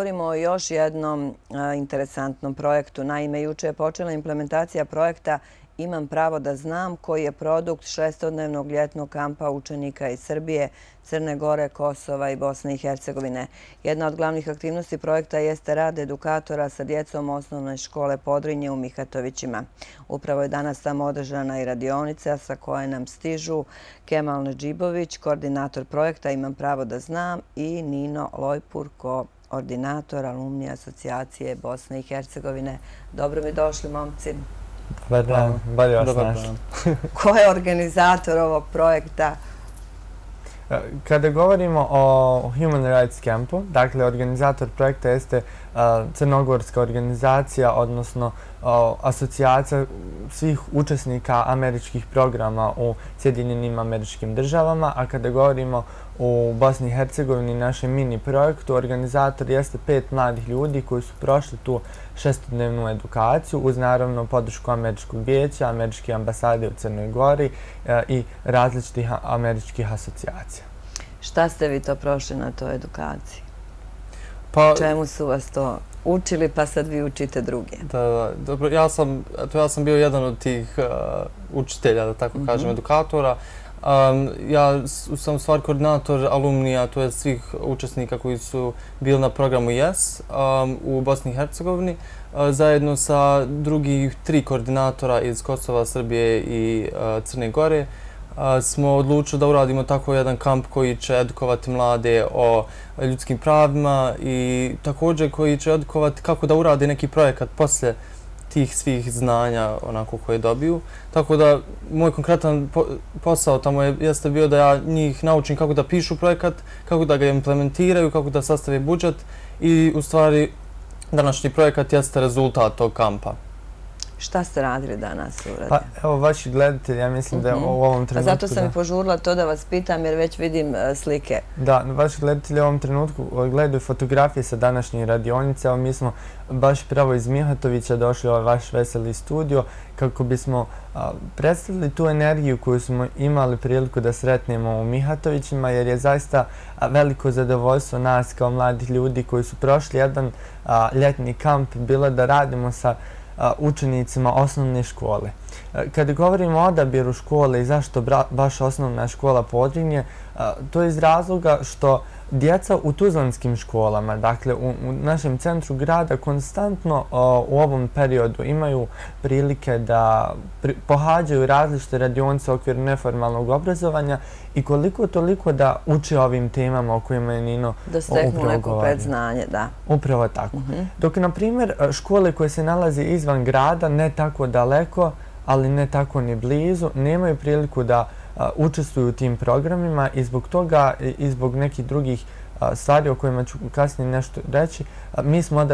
Govorimo o još jednom interesantnom projektu. Naime, juče je počela implementacija projekta Imam pravo da znam, koji je produkt šestodnevnog ljetnog kampa učenika iz Srbije, Crne Gore, Kosova i Bosne i Hercegovine. Jedna od glavnih aktivnosti projekta jeste rad edukatora sa djecom osnovne škole Podrinje u Mihatovićima. Upravo je danas tamo održana i radionica sa koje nam stižu Kemal Nedžibović, koordinator projekta Imam pravo da znam, i Nino Lojpur, koordinator Alumni asocijacije Bosne i Hercegovine. Dobro mi došli, momci. Dobar dan, bolje vas našli. Ko je organizator ovog projekta? Kada govorimo o Human Rights Campu, dakle, organizator projekta jeste crnogorska organizacija, odnosno asocijacija svih učesnika američkih programa u Sjedinjenim Američkim Državama, a kada govorimo u Bosni i Hercegovini, našem mini projektu, organizator jeste 5 mladih ljudi koji su prošli tu šestodnevnu edukaciju uz naravno podršku Američkog vijeća, Američke ambasade u Crnoj Gori i različitih američkih asocijacija. Šta ste vi to prošli na toj edukaciji? Čemu su vas to učili, pa sad vi učite druge? Dobro, ja sam bio jedan od tih učitelja, da tako kažem, edukatora. Ja sam u stvari koordinator alumnija, to je svih učesnika koji su bili na programu YES u Bosni i Hercegovini, zajedno sa drugih 3 koordinatora iz Kosova, Srbije i Crne Gore. Smo odlučili da uradimo tako jedan kamp koji će edukovati mlade o ljudskim pravima i također koji će edukovati kako da urade neki projekat poslije tih svih znanja onako koje dobiju. Tako da moj konkretan posao tamo jeste bio da ja njih naučim kako da pišu projekat, kako da ga implementiraju, kako da sastave budžet i u stvari današnji projekat jeste rezultat tog kampa. Šta ste radili danas? Pa evo, vaši gledatelji, ja mislim da u ovom trenutku... Zato sam i požurila to da vas pitam jer već vidim slike. Da, vaši gledatelji u ovom trenutku gledaju fotografije sa današnje radionice. Evo, mi smo baš pravo iz Mihatovića došli u ovaj vaš veseli studio kako bismo predstavili tu energiju koju smo imali priliku da sretnemo u Mihatovićima, jer je zaista veliko zadovoljstvo nas kao mladih ljudi koji su prošli jedan ljetni kamp bilo da radimo sa učenicima osnovne škole. Kada govorimo o odabiru škole i zašto baš osnovna škola Podrinje, to je iz razloga što djeca u tuzlanskim školama, dakle u našem centru grada, konstantno u ovom periodu imaju prilike da pohađaju različite radionice u okviru neformalnog obrazovanja i koliko toliko da uče ovim temama o kojima je Nino upravo da steknu neko predznanje, da. Upravo tako. Dok, na primjer, škole koje se nalaze izvan grada, ne tako daleko, ali ne tako ni blizu, nemaju priliku da učestvuju u tim programima i zbog toga i zbog nekih drugih stvari o kojima ću kasnije nešto reći, mi smo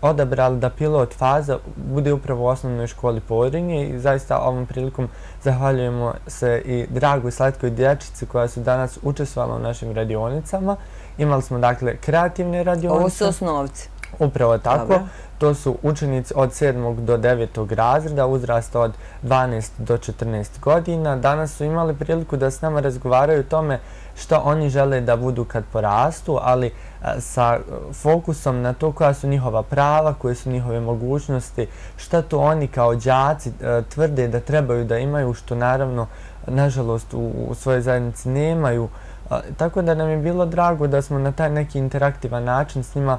odabrali da pilot faza bude upravo u osnovnoj školi Podrinje i zaista ovom prilikom zahvaljujemo se i dragoj slatkoj dječici koja su danas učestvovala u našim radionicama. Imali smo dakle kreativne radionice. Ovo su osnovci. Upravo tako. To su učenici od 7. do 9. razreda, uzrasta od 12 do 14 godina. Danas su imali priliku da s nama razgovaraju o tome što oni žele da budu kad porastu, ali sa fokusom na to koja su njihova prava, koje su njihove mogućnosti, šta to oni kao đaci tvrde da trebaju da imaju, što naravno, nažalost, u svojoj zajednici nemaju. Tako da nam je bilo drago da smo na taj neki interaktivan način s njima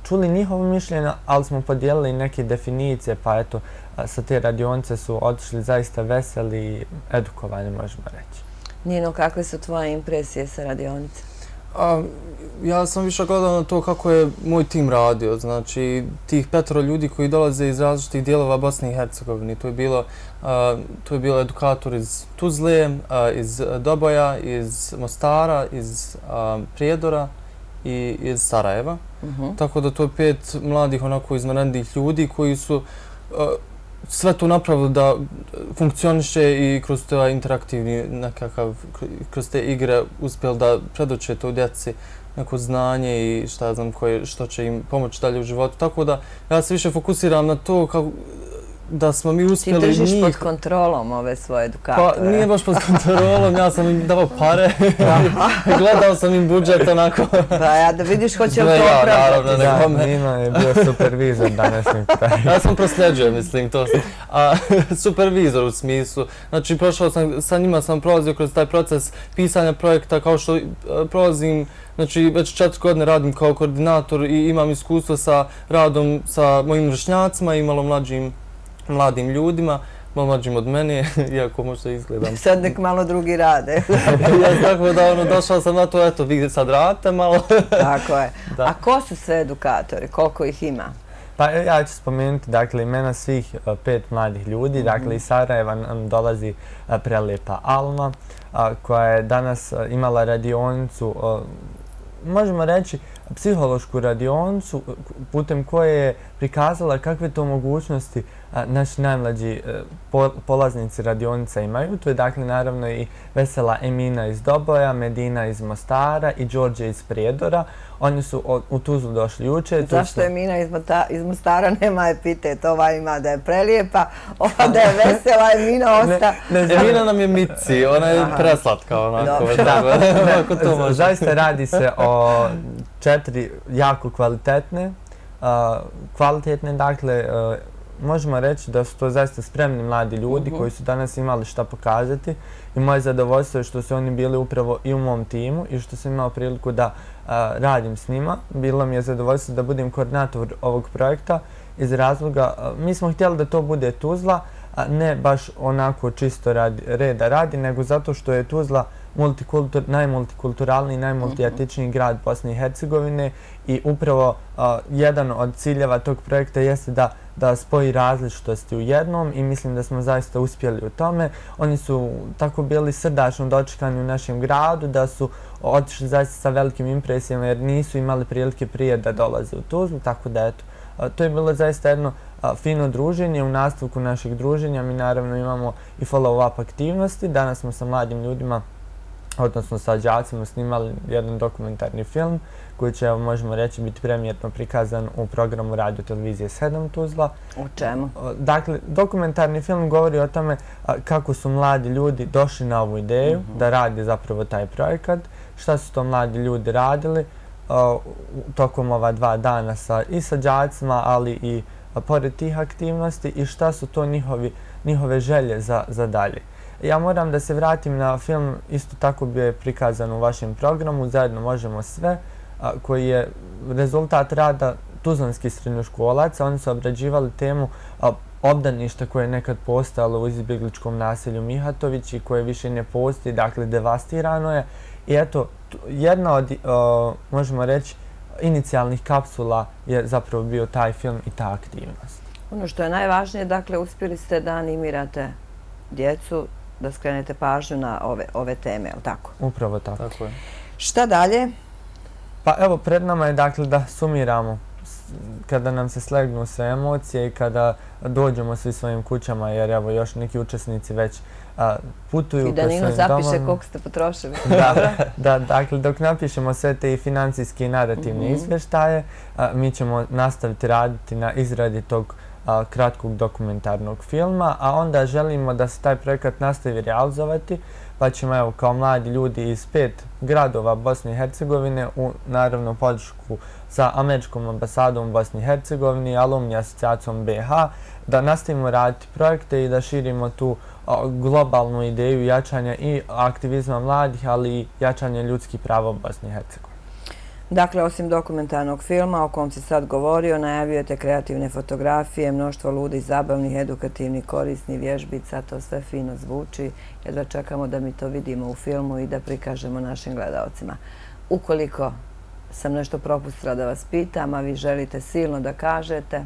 čuli njihovo mišljenje, ali smo podijelili neke definicije, pa eto, sa te radionice su otišli zaista veseli i edukovani, možemo reći. Nino, kakve su tvoje impresije sa radionice? Ja sam više gledao na to kako je moj tim radio, znači tih 5 ljudi koji dolaze iz različitih dijelova Bosne i Hercegovine. To je bilo edukator iz Tuzle, iz Doboja, iz Mostara, iz Prijedora i iz Sarajeva. Tako da to je 5 mladih onako izvanrednih ljudi koji su sve to napravili da funkcioniše i kroz taj interaktivni nekakav, kroz te igre uspjeli da predoče to djeci neko znanje i što će im pomoći dalje u životu. Tako da ja se više fokusiram na to da smo mi Ti uspjeli držiš njih... pod kontrolom ove svoje edukatore. Pa nije baš pod kontrolom, ja sam im davao pare, gledao sam im budžet onako. Pa ja da vidiš hoće li to Ja, opravdati. naravno, Da, Nino je bio supervizor današnjeg projekta. Ja sam prosljeđujem, mislim, to sam. A supervizor u smislu. Znači, sa njima sam prolazio kroz taj proces pisanja projekta, kao što prolazim, znači, već 4 godine radim kao koordinator i imam iskustvo sa radom sa mojim vršnjacima i malo mladim ljudima, malo mlađim od mene, iako možda izgledam. Sad nek malo drugi rade. Ja tako da došao sam na to, eto, vi sad radite malo. Tako je. Da. A ko su sve edukatori? Koliko ih ima? Pa ja ću spomenuti, dakle, imena svih 5 mladih ljudi. Dakle, iz Sarajeva nam dolazi prelijepa Alma, koja je danas imala radionicu, možemo reći, psihološku radionicu putem koje je prikazala kakve to mogućnosti naši najmlađi polaznici radionica imaju. Tu je dakle naravno i vesela Emina iz Doboja, Medina iz Mostara i Đorđe iz Prijedora. Oni su u Tuzlu došli juče. Zašto Emina iz Mostara nema epitet? Ova ima da je prelijepa, ova da je vesela, Emina osta... Emina nam je Mici, ona je preslatka onako. Zaista radi se o 4 jako kvalitetne, dakle, možemo reći da su to zaista spremni mladi ljudi koji su danas imali šta pokazati i moje zadovoljstvo je što su oni bili upravo i u mom timu i što sam imao priliku da radim s njima. Bilo mi je zadovoljstvo da budem koordinator ovog projekta iz razloga, mi smo htjeli da to bude Tuzla, ne baš onako čisto reda radi, nego zato što je Tuzla najmultikulturalniji, najmultietičniji grad Bosne i Hercegovine i upravo jedan od ciljeva tog projekta jeste da spoji različitosti u jednom i mislim da smo zaista uspjeli u tome. Oni su tako bili srdačno dočekani u našem gradu, da su otišli zaista sa velikim impresijama jer nisu imali prilike prije da dolaze u Tuzlu, tako da eto, to je bilo zaista jedno fino druženje. U nastavku našeg druženja mi naravno imamo i follow-up aktivnosti. Danas smo sa mladim ljudima, odnosno sa đacima, snimali jedan dokumentarni film koji će, možemo reći, biti premijerno prikazan u programu Radio Televizije 7 Tuzla. O čemu? Dakle, dokumentarni film govori o tome kako su mladi ljudi došli na ovu ideju da radi zapravo taj projekat, šta su to mladi ljudi radili tokom ova 2 dana i sa đacima, ali i pored tih aktivnosti i šta su to njihove želje za dalje. Ja moram da se vratim na film, isto tako bio je prikazan u vašem programu, Zajedno možemo sve, koji je rezultat rada tuzlanskih srednjoškolaca. Oni su obrađivali temu obdaništa koje je nekad postojalo u izbjegličkom naselju Mihatović i koje više ne postoji, dakle devastirano je. I eto, jedna od, možemo reći, inicijalnih kapsula je zapravo bio taj film i ta aktivnost. Ono što je najvažnije, dakle, uspjeli ste da animirate djecu, da skrenete pažnju na ove teme, je li tako? Upravo tako. Tako je. Šta dalje? Pa evo, pred nama je dakle da sumiramo kada nam se slegnu sve emocije i kada dođemo svi svojim kućama, jer evo još neki učesnici već putuju i da Nino zapiše koliko ste potrošili. Da, dakle, dok napišemo sve te i financijske i narativne izvještaje, mi ćemo nastaviti raditi na izradi tog kratkog dokumentarnog filma, a onda želimo da se taj projekat nastavi realizovati, pa ćemo evo kao mladi ljudi iz 5 gradova Bosne i Hercegovine u naravno podršku sa Američkom ambasadom u Bosni i Hercegovini, Alumni asocijacijom BiH, da nastavimo raditi projekte i da širimo tu globalnu ideju jačanja i aktivizma mladih, ali i jačanja ljudskih prava u Bosni i Hercegovini. Dakle, osim dokumentarnog filma o kom si sad govorio, najavljujete kreativne fotografije, mnoštvo ludih, zabavnih, edukativnih, korisnih vježbica, to sve fino zvuči. Jedva čekamo da mi to vidimo u filmu i da prikažemo našim gledalcima. Ukoliko sam nešto propustila da vas pitam, a vi želite silno da kažete...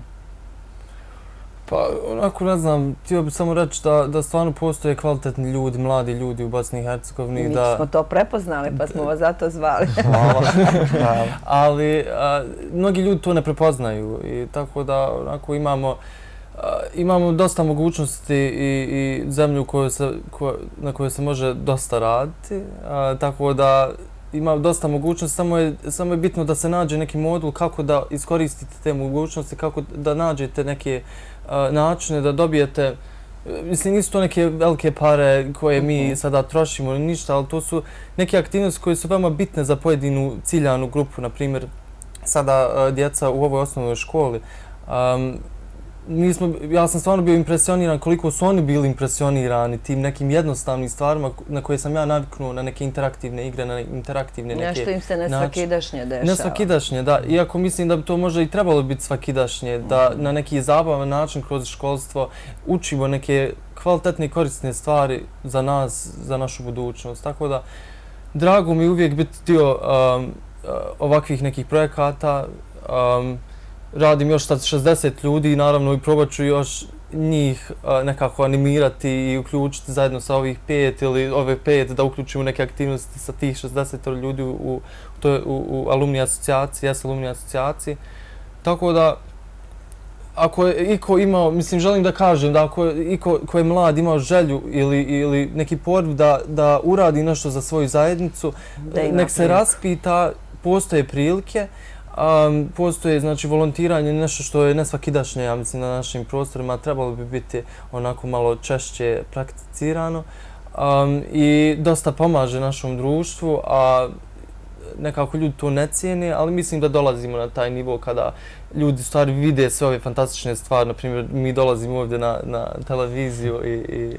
Pa, onako ne znam, htio bih samo reći da stvarno postoje kvalitetni ljudi, mladi ljudi u Bosni i Hercegovini. Mi smo to prepoznali pa smo vas zato zvali. Ali mnogi ljudi to ne prepoznaju i tako da onako imamo dosta mogućnosti i zemlju na kojoj se može dosta raditi. Tako da ima dosta mogućnosti, samo je bitno da se nađe neki modul kako da iskoristite te mogućnosti, kako da nađete neke načine da dobijete. Mislim, nisu to neke velike pare koje mi sada trošimo ili ništa, ali to su neke aktivnosti koje su veoma bitne za pojedinu ciljanu grupu. Na primjer, sada djeca u ovoj osnovnoj školi. Ja sam stvarno bio impresioniran koliko su oni bili impresionirani tim nekim jednostavnim stvarima na koje sam ja naviknuo, na neke interaktivne igre, na interaktivne neke Nešto im se nesvakidašnje dešava. Nesvakidašnje, da. Iako mislim da bi to možda i trebalo biti svakidašnje, da na neki zabavan način kroz školstvo učimo neke kvalitetne i korisne stvari za nas, za našu budućnost. Tako da, drago mi je uvijek biti dio ovakvih nekih projekata. Radim još sad 60 ljudi i naravno i probat ću još njih nekako animirati i uključiti zajedno sa ovih 5 ili ove 5 da uključimo neke aktivnosti sa tih 60 ljudi u alumni asocijaciji, alumni asocijaciji. Tako da, ako je iko imao, mislim, želim da kažem da ako je iko ko je mlad imao želju ili neki porv da uradi nešto za svoju zajednicu, nek se raspita, postoje prilike. Postoje, znači, volontiranje, nešto što je nesvakidašnje, ja mislim, na našim prostorima, trebalo bi biti onako malo češće prakticirano i dosta pomaže našom društvu, a nekako ljudi to ne cijene, ali mislim da dolazimo na taj nivo kada ljudi stvari vide sve ove fantastične stvari. Naprimjer, mi dolazimo ovdje na televiziju i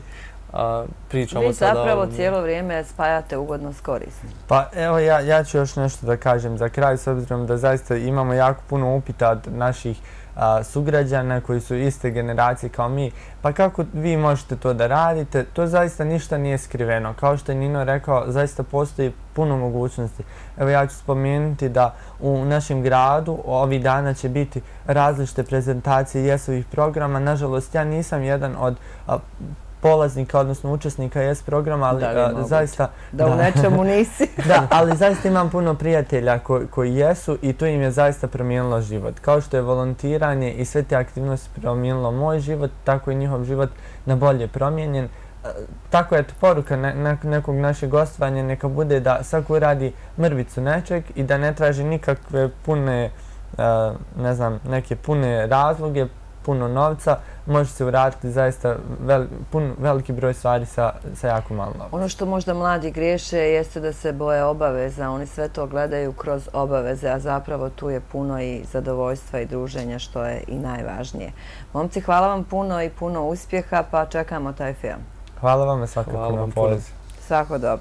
pričamo sada. Vi zapravo cijelo vrijeme spajate ugodno s korisnim. Pa evo ja ću još nešto da kažem za kraj, s obzirom da zaista imamo jako puno upita od naših sugrađana koji su iste generacije kao mi. Pa kako vi možete to da radite? To zaista ništa nije skriveno. Kao što je Nino rekao, zaista postoji puno mogućnosti. Evo ja ću spomenuti da u našem gradu ovih dana će biti različite prezentacije jesovih programa. Nažalost, ja nisam jedan od polaznika, odnosno učesnika JES programa, ali zaista... Da u nečemu nisi. Da, ali zaista imam puno prijatelja koji jesu i to im je zaista promijenilo život. Kao što je volontiranje i sve te aktivnosti promijenilo moj život, tako i njihov život na bolje promijenjen. Tako je poruka nekog našeg gostovanja, neka bude da svako uradi mrvicu nečeg i da ne traži nikakve pune, ne znam, neke pune razloge, puno novca, može se uraditi zaista veliki broj stvari sa jako malo novca. Ono što možda mladi griješe jeste da se boje obaveza, oni sve to gledaju kroz obaveze, a zapravo tu je puno i zadovoljstva i druženja, što je i najvažnije. Momci, hvala vam puno i puno uspjeha, pa čekamo taj film. Hvala vam, svakako na poziv. Svako dobro.